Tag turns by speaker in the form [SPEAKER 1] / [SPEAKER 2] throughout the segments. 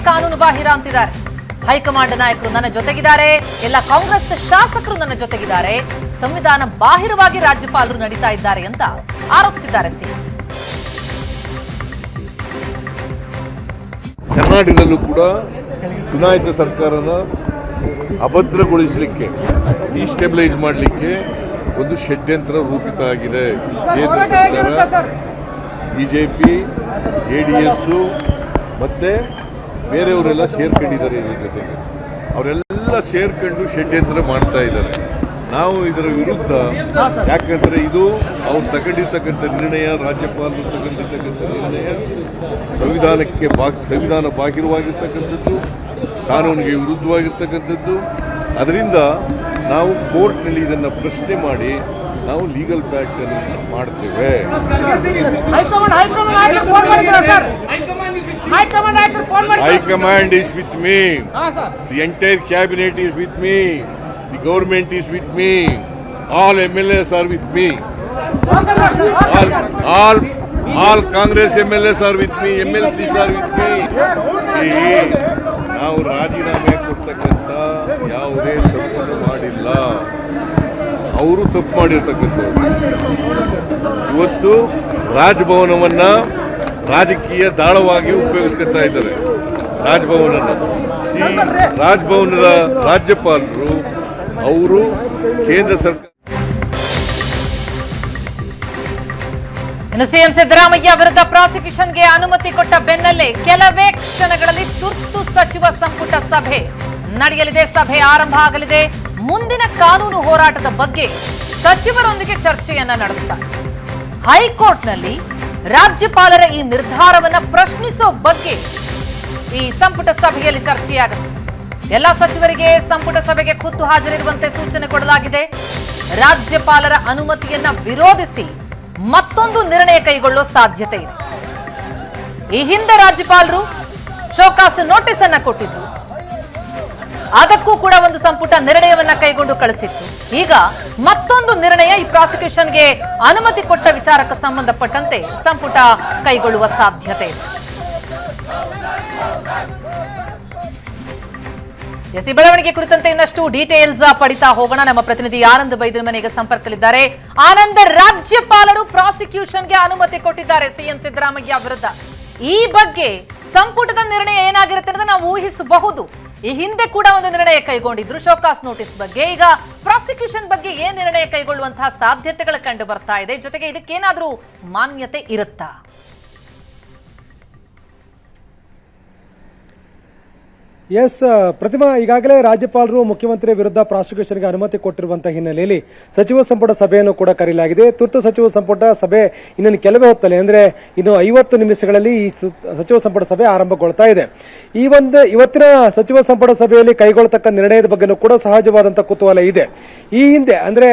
[SPEAKER 1] ಕಾನೂನು ಬಾಹಿರ ಅಂತಿದ್ದಾರೆ. ಹೈಕಮಾಂಡ್ ನಾಯಕರು ನನ್ನ ಜೊತೆಗಿದ್ದಾರೆ, ಎಲ್ಲ ಕಾಂಗ್ರೆಸ್ ಶಾಸಕರು ನನ್ನ ಜೊತೆಗಿದ್ದಾರೆ, ಸಂವಿಧಾನ ಬಾಹಿರವಾಗಿ ರಾಜ್ಯಪಾಲರು ನಡೀತಾ ಇದ್ದಾರೆ ಅಂತ ಆರೋಪಿಸಿದ್ದಾರೆ ಸಿಎಂ.
[SPEAKER 2] ಕರ್ನಾಟಕದಲ್ಲೂ ಕೂಡ ಚುನಾಯಿತ ಸರ್ಕಾರನ ಅಭದ್ರಗೊಳಿಸಲಿಕ್ಕೆ, ಡಿಸ್ಟೆಬಿಲೈಸ್ ಮಾಡಲಿಕ್ಕೆ ಒಂದು ಷಡ್ಯಂತ್ರ ರೂಪಿತ ಆಗಿದೆ. ಕೇಂದ್ರ ಸರ್ಕಾರ, ಬಿಜೆಪಿ, JDS ಮತ್ತೆ ಬೇರೆಯವರೆಲ್ಲ ಸೇರ್ಕೊಂಡಿದ್ದಾರೆ. ಇದ್ರ ಜೊತೆಗೆ ಅವರೆಲ್ಲ ಸೇರ್ಕೊಂಡು ಷಡ್ಯಂತ್ರ ಮಾಡ್ತಾ ಇದ್ದಾರೆ. ನಾವು ಇದರ ವಿರುದ್ಧ, ಯಾಕಂದ್ರೆ ಇದು ಅವ್ರು ತಗೊಂಡಿರ್ತಕ್ಕಂಥ ನಿರ್ಣಯ, ರಾಜ್ಯಪಾಲರು ತಗೊಂಡಿರ್ತಕ್ಕಂಥ ನಿರ್ಣಯ ಸಂವಿಧಾನ ಬಾಹಿರವಾಗಿರ್ತಕ್ಕಂಥದ್ದು, ಕಾನೂನಿಗೆ ವಿರುದ್ಧವಾಗಿರ್ತಕ್ಕಂಥದ್ದು. ಅದರಿಂದ ನಾವು ಕೋರ್ಟ್ನಲ್ಲಿ ಇದನ್ನು ಪ್ರಶ್ನೆ ಮಾಡಿ ನಾವು ಲೀಗಲ್ ಬ್ಯಾಟ್ ಅನ್ನು ಮಾಡ್ತೇವೆ. High command is with me. The entire cabinet is with me. The government is with me. All MLAs are with me. All Congress MLAs are with me. MLCs are with me. ನಾವು ರಾಜೀನಾಮೆ ಕೊಡ್ತಕ್ಕಂಥ ಯಾವುದೇ ತಪ್ಪನ್ನು ಮಾಡಿಲ್ಲ. ಅವರು ತಪ್ಪು ಮಾಡಿರ್ತಕ್ಕಂಥದ್ದು. ಇವತ್ತು ರಾಜಭವನವನ್ನ ರಾಜಕೀಯ ದಾಳವಾಗಿ ಉಪಯೋಗಿಸ್ಕೊತಾ ಇದ್ದಾರೆ. ರಾಜಭವನದ ರಾಜ್ಯಪಾಲರು ಅವರು ಕೇಂದ್ರ ಸರ್ಕಾರ.
[SPEAKER 1] ಇನ್ನು ಸಿಎಂ ಸಿದ್ದರಾಮಯ್ಯ ವಿರುದ್ಧ ಪ್ರಾಸಿಕ್ಯೂಷನ್ಗೆ ಅನುಮತಿ ಕೊಟ್ಟ ಬೆನ್ನಲ್ಲೇ ಕೆಲವೇ ಕ್ಷಣಗಳಲ್ಲಿ ತುರ್ತು ಸಚಿವ ಸಂಪುಟ ಸಭೆ ನಡೆಯಲಿದೆ. ಸಭೆ ಆರಂಭ ಆಗಲಿದೆ. ಮುಂದಿನ ಕಾನೂನು ಹೋರಾಟದ ಬಗ್ಗೆ ಸಚಿವರೊಂದಿಗೆ ಚರ್ಚೆಯನ್ನ ನಡೆಸ್ತಾರೆ. ಹೈಕೋರ್ಟ್ನಲ್ಲಿ ರಾಜ್ಯಪಾಲರ ಈ ನಿರ್ಧಾರವನ್ನ ಪ್ರಶ್ನಿಸೋ ಬಗ್ಗೆ ಈ ಸಂಪುಟ ಸಭೆಯಲ್ಲಿ ಚರ್ಚೆಯಾಗುತ್ತೆ. ಎಲ್ಲ ಸಚಿವರಿಗೆ ಸಂಪುಟ ಸಭೆಗೆ ಖುದ್ದು ಹಾಜರಿರುವಂತೆ ಸೂಚನೆ ಕೊಡಲಾಗಿದೆ. ರಾಜ್ಯಪಾಲರ ಅನುಮತಿಯನ್ನ ವಿರೋಧಿಸಿ ಮತ್ತೊಂದು ನಿರ್ಣಯ ಕೈಗೊಳ್ಳೋ ಸಾಧ್ಯತೆ ಇದೆ. ಈ ಹಿಂದೆ ರಾಜ್ಯಪಾಲರು ಶೋಕಾಸ್ ನೋಟಿಸ್ ಅನ್ನ ಕೊಟ್ಟಿದ್ರು. ಅದಕ್ಕೂ ಕೂಡ ಒಂದು ಸಂಪುಟ ನಿರ್ಣಯವನ್ನ ಕೈಗೊಂಡು ಕಳಿಸಿತ್ತು. ಈಗ ಮತ್ತೊಂದು ನಿರ್ಣಯ ಈ ಪ್ರಾಸಿಕ್ಯೂಷನ್ಗೆ ಅನುಮತಿ ಕೊಟ್ಟ ವಿಚಾರಕ್ಕೆ ಸಂಬಂಧಪಟ್ಟಂತೆ ಸಂಪುಟ ಕೈಗೊಳ್ಳುವ ಸಾಧ್ಯತೆ ಇದೆ. ಈ ಬೆಳವಣಿಗೆ ಕುರಿತಂತೆ ಇನ್ನಷ್ಟು ಡೀಟೇಲ್ಸ್ ಪಡಿತಾ ಹೋಗೋಣ. ನಮ್ಮ ಪ್ರತಿನಿಧಿ ಆನಂದ್ ಬೈದ್ರ ಮನೆಗೆ ಸಂಪರ್ಕದಲ್ಲಿದ್ದಾರೆ. ಆನಂದ್, ರಾಜ್ಯಪಾಲರು ಪ್ರಾಸಿಕ್ಯೂಷನ್ಗೆ ಅನುಮತಿ ಕೊಟ್ಟಿದ್ದಾರೆ ಸಿಎಂ ಸಿದ್ದರಾಮಯ್ಯ ವಿರುದ್ಧ. ಈ ಬಗ್ಗೆ ಸಂಪುಟದ ನಿರ್ಣಯ ಏನಾಗಿರುತ್ತೆ ಅಂತ ನಾವು ಊಹಿಸಬಹುದು. ಈ ಹಿಂದೆ ಕೂಡ ಒಂದು ನಿರ್ಣಯ ಕೈಗೊಂಡಿದ್ರು ಶೋಕಾಸ್ ನೋಟಿಸ್ ಬಗ್ಗೆ. ಈಗ ಪ್ರಾಸಿಕ್ಯೂಷನ್ ಬಗ್ಗೆ ಏನ್ ನಿರ್ಣಯ ಕೈಗೊಳ್ಳುವಂತಹ ಸಾಧ್ಯತೆಗಳು ಕಂಡು ಬರ್ತಾ ಇದೆ. ಜೊತೆಗೆ ಇದಕ್ಕೇನಾದ್ರೂ ಮಾನ್ಯತೆ ಇರುತ್ತಾ?
[SPEAKER 3] ಎಸ್ ಪ್ರತಿಮಾ, ಈಗಾಗಲೇ ರಾಜ್ಯಪಾಲರು ಮುಖ್ಯಮಂತ್ರಿ ವಿರುದ್ಧ ಪ್ರಾಸಿಕ್ಯೂಷನ್ಗೆ ಅನುಮತಿ ಕೊಟ್ಟಿರುವಂತಹ ಹಿನ್ನೆಲೆಯಲ್ಲಿ ಸಚಿವ ಸಂಪುಟ ಸಭೆಯನ್ನು ಕೂಡ ಕರೆಯಲಾಗಿದೆ. ತುರ್ತು ಸಚಿವ ಸಂಪುಟ ಸಭೆ ಇನ್ನೊಂದು ಕೆಲವೇ ಹೊತ್ತಲ್ಲಿ, ಅಂದ್ರೆ ಇನ್ನು 50 ನಿಮಿಷಗಳಲ್ಲಿ ಈ ಸಚಿವ ಸಂಪುಟ ಸಭೆ ಆರಂಭಗೊಳ್ತಾ ಇದೆ. ಇವತ್ತಿನ ಸಚಿವ ಸಂಪುಟ ಸಭೆಯಲ್ಲಿ ಕೈಗೊಳ್ಳತಕ್ಕ ನಿರ್ಣಯದ ಬಗ್ಗೆನೂ ಕೂಡ ಸಹಜವಾದಂತಹ ಕುತೂಹಲ ಇದೆ. ಈ ಹಿಂದೆ ಅಂದ್ರೆ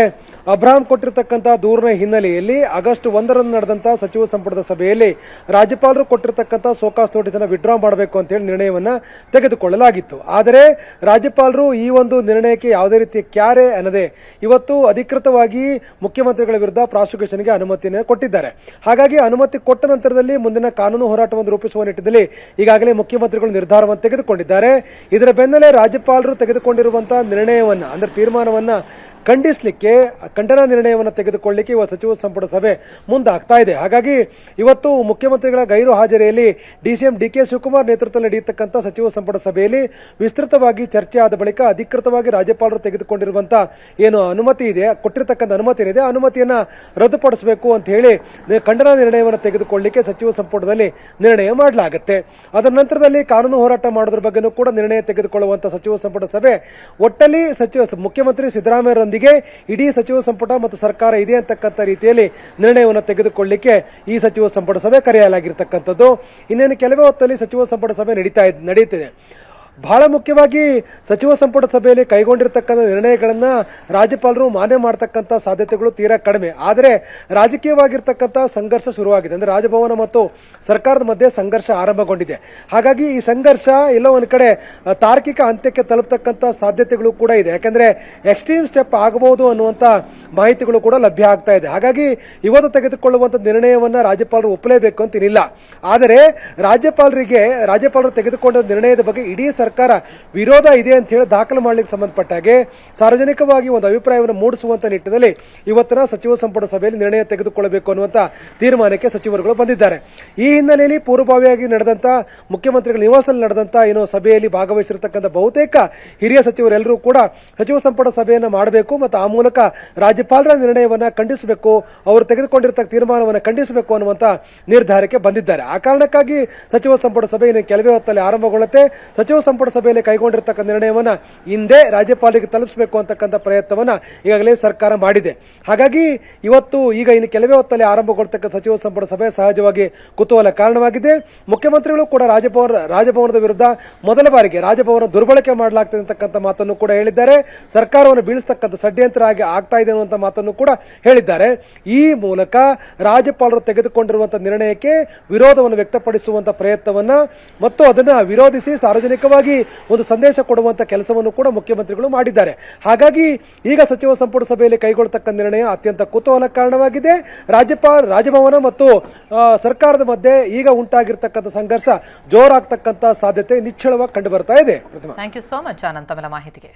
[SPEAKER 3] ಅಬ್ರಾಹಂ ಕೊಟ್ಟಿರತಕ್ಕಂಥ ದೂರಿನ ಹಿನ್ನೆಲೆಯಲ್ಲಿ ಆಗಸ್ಟ್ 1ರಂದು ನಡೆದಂತಹ ಸಚಿವ ಸಂಪುಟದ ಸಭೆಯಲ್ಲಿ ರಾಜ್ಯಪಾಲರು ಕೊಟ್ಟಿರತಕ್ಕಂಥ ಶೋಕಾಸ್ ನೋಟಿಸ್ ಅನ್ನು ವಿಡ್ರಾ ಮಾಡಬೇಕು ಅಂತ ಹೇಳಿ ನಿರ್ಣಯವನ್ನ ತೆಗೆದುಕೊಳ್ಳಲಾಗಿತ್ತು. ಆದರೆ ರಾಜ್ಯಪಾಲರು ಈ ಒಂದು ನಿರ್ಣಯಕ್ಕೆ ಯಾವುದೇ ರೀತಿಯ ಕ್ಯಾರೆ ಅನ್ನದೆ ಇವತ್ತು ಅಧಿಕೃತವಾಗಿ ಮುಖ್ಯಮಂತ್ರಿಗಳ ವಿರುದ್ಧ ಪ್ರಾಸಿಕ್ಯೂಷನ್ಗೆ ಅನುಮತಿಯನ್ನು ಕೊಟ್ಟಿದ್ದಾರೆ. ಹಾಗಾಗಿ ಅನುಮತಿ ಕೊಟ್ಟ ನಂತರದಲ್ಲಿ ಮುಂದಿನ ಕಾನೂನು ಹೋರಾಟವನ್ನು ರೂಪಿಸುವ ನಿಟ್ಟಿನಲ್ಲಿ ಈಗಾಗಲೇ ಮುಖ್ಯಮಂತ್ರಿಗಳು ನಿರ್ಧಾರವನ್ನು ತೆಗೆದುಕೊಂಡಿದ್ದಾರೆ. ಇದರ ಬೆನ್ನಲ್ಲೇ ರಾಜ್ಯಪಾಲರು ತೆಗೆದುಕೊಂಡಿರುವಂತಹ ನಿರ್ಣಯವನ್ನ ಅಂದ್ರೆ ತೀರ್ಮಾನವನ್ನ ಖಂಡಿಸಲಿಕ್ಕೆ, ಖಂಡನಾ ನಿರ್ಣಯವನ್ನು ತೆಗೆದುಕೊಳ್ಳಲಿಕ್ಕೆ ಇವತ್ತು ಸಚಿವ ಸಂಪುಟ ಸಭೆ ಮುಂದಾಗ್ತಾ ಇದೆ. ಹಾಗಾಗಿ ಇವತ್ತು ಮುಖ್ಯಮಂತ್ರಿಗಳ ಗೈರು ಹಾಜರಿಯಲ್ಲಿ DCM DK ಶಿವಕುಮಾರ್ ನೇತೃತ್ವದಲ್ಲಿ ನಡೆಯತಕ್ಕಂಥ ಸಚಿವ ಸಂಪುಟ ಸಭೆಯಲ್ಲಿ ವಿಸ್ತೃತವಾಗಿ ಚರ್ಚೆ ಆದ ಬಳಿಕ ಅಧಿಕೃತವಾಗಿ ರಾಜ್ಯಪಾಲರು ತೆಗೆದುಕೊಂಡಿರುವಂತಹ ಏನು ಅನುಮತಿ ಇದೆ, ಕೊಟ್ಟಿರತಕ್ಕಂಥ ಅನುಮತಿ ಏನಿದೆ, ಅನುಮತಿಯನ್ನ ರದ್ದುಪಡಿಸಬೇಕು ಅಂತ ಹೇಳಿ ಖಂಡನಾ ನಿರ್ಣಯವನ್ನು ತೆಗೆದುಕೊಳ್ಳಲಿಕ್ಕೆ ಸಚಿವ ಸಂಪುಟದಲ್ಲಿ ನಿರ್ಣಯ ಮಾಡಲಾಗುತ್ತೆ. ಅದರ ನಂತರದಲ್ಲಿ ಕಾನೂನು ಹೋರಾಟ ಮಾಡೋದ್ರ ಬಗ್ಗೆನೂ ಕೂಡ ನಿರ್ಣಯ ತೆಗೆದುಕೊಳ್ಳುವಂತಹ ಸಚಿವ ಸಂಪುಟ ಸಭೆ ಒಟ್ಟಲ್ಲಿ ಮುಖ್ಯಮಂತ್ರಿ ಸಿದ್ದರಾಮಯ್ಯ ಇಡೀ ಸಚಿವ ಸಂಪುಟ ಮತ್ತು ಸರ್ಕಾರ ಇದೆ ಅಂತಕ್ಕಂಥ ರೀತಿಯಲ್ಲಿ ನಿರ್ಣಯವನ್ನು ತೆಗೆದುಕೊಳ್ಳಲಿಕ್ಕೆ ಈ ಸಚಿವ ಸಂಪುಟ ಸಭೆ ಕರೆಯಲಾಗಿರ್ತಕ್ಕಂಥದ್ದು. ಇನ್ನೇನು ಕೆಲವೇ ಹೊತ್ತಲ್ಲಿ ಸಚಿವ ಸಂಪುಟ ಸಭೆ ನಡೀತಿದೆ. ಬಹಳ ಮುಖ್ಯವಾಗಿ ಸಚಿವ ಸಂಪುಟ ಸಭೆಯಲ್ಲಿ ಕೈಗೊಂಡಿರ್ತಕ್ಕಂಥ ನಿರ್ಣಯಗಳನ್ನ ರಾಜ್ಯಪಾಲರು ಮಾನ್ಯ ಮಾಡತಕ್ಕಂಥ ಸಾಧ್ಯತೆಗಳು ತೀರಾ ಕಡಿಮೆ. ಆದರೆ ರಾಜಕೀಯವಾಗಿರ್ತಕ್ಕಂಥ ಸಂಘರ್ಷ ಶುರುವಾಗಿದೆ. ಅಂದ್ರೆ ರಾಜಭವನ ಮತ್ತು ಸರ್ಕಾರದ ಮಧ್ಯೆ ಸಂಘರ್ಷ ಆರಂಭಗೊಂಡಿದೆ. ಹಾಗಾಗಿ ಈ ಸಂಘರ್ಷ ಎಲ್ಲೋ ಒಂದ್ ಕಡೆ ತಾರ್ಕಿಕ ಅಂತ್ಯಕ್ಕೆ ತಲುಪತಕ್ಕಂಥ ಸಾಧ್ಯತೆಗಳು ಕೂಡ ಇದೆ. ಯಾಕಂದ್ರೆ ಎಕ್ಸ್ಟ್ರೀಮ್ ಸ್ಟೆಪ್ ಆಗಬಹುದು ಅನ್ನುವಂತ ಮಾಹಿತಿಗಳು ಕೂಡ ಲಭ್ಯ ಆಗ್ತಾ ಇದೆ. ಹಾಗಾಗಿ ಇವತ್ತು ತೆಗೆದುಕೊಳ್ಳುವಂತ ನಿರ್ಣಯವನ್ನ ರಾಜ್ಯಪಾಲರು ಒಪ್ಪಲೇಬೇಕು ಅಂತೇನಿಲ್ಲ. ಆದರೆ ರಾಜ್ಯಪಾಲರು ತೆಗೆದುಕೊಂಡ ನಿರ್ಣಯದ ಬಗ್ಗೆ ಇಡೀ ಸರ್ಕಾರ ವಿರೋಧ ಇದೆ ಅಂತ ಹೇಳಿ ದಾಖಲು ಮಾಡಲಿಕ್ಕೆ ಸಂಬಂಧಪಟ್ಟ ಹಾಗೆ ಸಾರ್ವಜನಿಕವಾಗಿ ಒಂದು ಅಭಿಪ್ರಾಯವನ್ನು ಮೂಡಿಸುವಂತ ನಿಟ್ಟಿನಲ್ಲಿ ಇವತ್ತಿನ ಸಚಿವ ಸಂಪುಟ ಸಭೆಯಲ್ಲಿ ನಿರ್ಣಯ ತೆಗೆದುಕೊಳ್ಳಬೇಕು ಅನ್ನುವಂತ ತೀರ್ಮಾನಕ್ಕೆ ಸಚಿವರುಗಳು ಬಂದಿದ್ದಾರೆ. ಈ ಹಿನ್ನೆಲೆಯಲ್ಲಿ ಪೂರ್ವಭಾವಿಯಾಗಿ ನಡೆದಂತ ಮುಖ್ಯಮಂತ್ರಿಗಳ ನಿವಾಸದಲ್ಲಿ ನಡೆದಂತ ಸಭೆಯಲ್ಲಿ ಭಾಗವಹಿಸಿರತಕ್ಕಂಥ ಬಹುತೇಕ ಹಿರಿಯ ಸಚಿವರೆಲ್ಲರೂ ಕೂಡ ಸಚಿವ ಸಂಪುಟ ಸಭೆಯನ್ನು ಮಾಡಬೇಕು ಮತ್ತು ಆ ಮೂಲಕ ರಾಜ್ಯಪಾಲರ ನಿರ್ಣಯವನ್ನ ಖಂಡಿಸಬೇಕು, ಅವರು ತೆಗೆದುಕೊಂಡಿರತಕ್ಕ ತೀರ್ಮಾನವನ್ನು ಖಂಡಿಸಬೇಕು ಅನ್ನುವಂತ ನಿರ್ಧಾರಕ್ಕೆ ಬಂದಿದ್ದಾರೆ. ಆ ಕಾರಣಕ್ಕಾಗಿ ಸಚಿವ ಸಂಪುಟ ಸಭೆ ಇನ್ನು ಕೆಲವೇ ಹೊತ್ತಲ್ಲಿ ಆರಂಭಗೊಳ್ಳುತ್ತೆ. ಸಚಿವ ಸಂಪುಟ ಸಭೆಯಲ್ಲಿ ಕೈಗೊಂಡಿರತಕ್ಕ ನಿರ್ಣಯವನ್ನ ಹಿಂದೆ ರಾಜ್ಯಪಾಲರಿಗೆ ತಲುಪಿಸಬೇಕು ಅಂತಕ್ಕಂಥ ಪ್ರಯತ್ನವನ್ನ ಈಗಾಗಲೇ ಸರ್ಕಾರ ಮಾಡಿದೆ. ಹಾಗಾಗಿ ಇನ್ನು ಕೆಲವೇ ಹೊತ್ತಲ್ಲಿ ಆರಂಭಗೊಳ್ತಕ್ಕ ಸಚಿವ ಸಂಪುಟ ಸಭೆ ಸಹಜವಾಗಿ ಕುತೂಹಲ ಕಾರಣವಾಗಿದೆ. ಮುಖ್ಯಮಂತ್ರಿಗಳು ಕೂಡ ರಾಜಭವನದ ವಿರುದ್ಧ ಮೊದಲ ಬಾರಿಗೆ ರಾಜಭವನ ದುರ್ಬಳಕೆ ಮಾಡಲಾಗ್ತದೆ ಅಂತಕ್ಕಂಥ ಮಾತನ್ನು ಕೂಡ ಹೇಳಿದ್ದಾರೆ. ಸರ್ಕಾರವನ್ನು ಬೀಳಿಸತಕ್ಕಂಥ ಷಡ್ಯಂತ್ರ ಆಗ್ತಾ ಇದೆ ಅನ್ನುವಂಥ ಮಾತನ್ನು ಕೂಡ ಹೇಳಿದ್ದಾರೆ. ಈ ಮೂಲಕ ರಾಜ್ಯಪಾಲರು ತೆಗೆದುಕೊಂಡಿರುವಂತಹ ನಿರ್ಣಯಕ್ಕೆ ವಿರೋಧವನ್ನು ವ್ಯಕ್ತಪಡಿಸುವಂತ ಪ್ರಯತ್ನವನ್ನ ಮತ್ತು ಅದನ್ನ ವಿರೋಧಿಸಿ ಸಾರ್ವಜನಿಕವಾಗಿ ಒಂದು ಸಂದೇಶ ಕೊಡುವಂತ ಕೆಲಸವನ್ನು ಕೂಡ ಮುಖ್ಯಮಂತ್ರಿಗಳು ಮಾಡಿದ್ದಾರೆ. ಹಾಗಾಗಿ ಈಗ ಸಚಿವ ಸಂಪುಟ ಸಭೆಯಲ್ಲಿ ಕೈಗೊಳ್ಳತಕ್ಕ ನಿರ್ಣಯ ಅತ್ಯಂತ ಕುತೂಹಲ ಕಾರಣವಾಗಿದೆ. ರಾಜಭವನ ಮತ್ತು ಸರ್ಕಾರದ ಮಧ್ಯೆ ಈಗ ಉಂಟಾಗಿರ್ತಕ್ಕಂಥ ಸಂಘರ್ಷ ಜೋರಾಗ್ತಕ್ಕಂಥ ಸಾಧ್ಯತೆ ನಿಚ್ಚಳವಾಗಿ ಕಂಡು ಬರ್ತಾ ಇದೆ.
[SPEAKER 1] Thank you so much Anand ತಮ್ಮೆಲ್ಲ ಮಾಹಿತಿಗೆ.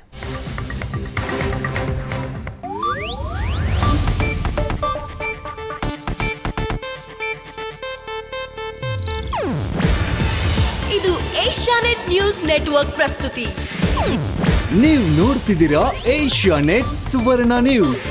[SPEAKER 4] ಇದು ಏಷ್ಯಾನೆಟ್ ನ್ಯೂಸ್ ನೆಟ್ವರ್ಕ್ ಪ್ರಸ್ತುತಿ.
[SPEAKER 5] ನೀವು ನೋಡ್ತಿದ್ದೀರಾ ಏಷ್ಯಾನೆಟ್ ಸುವರ್ಣ ನ್ಯೂಸ್.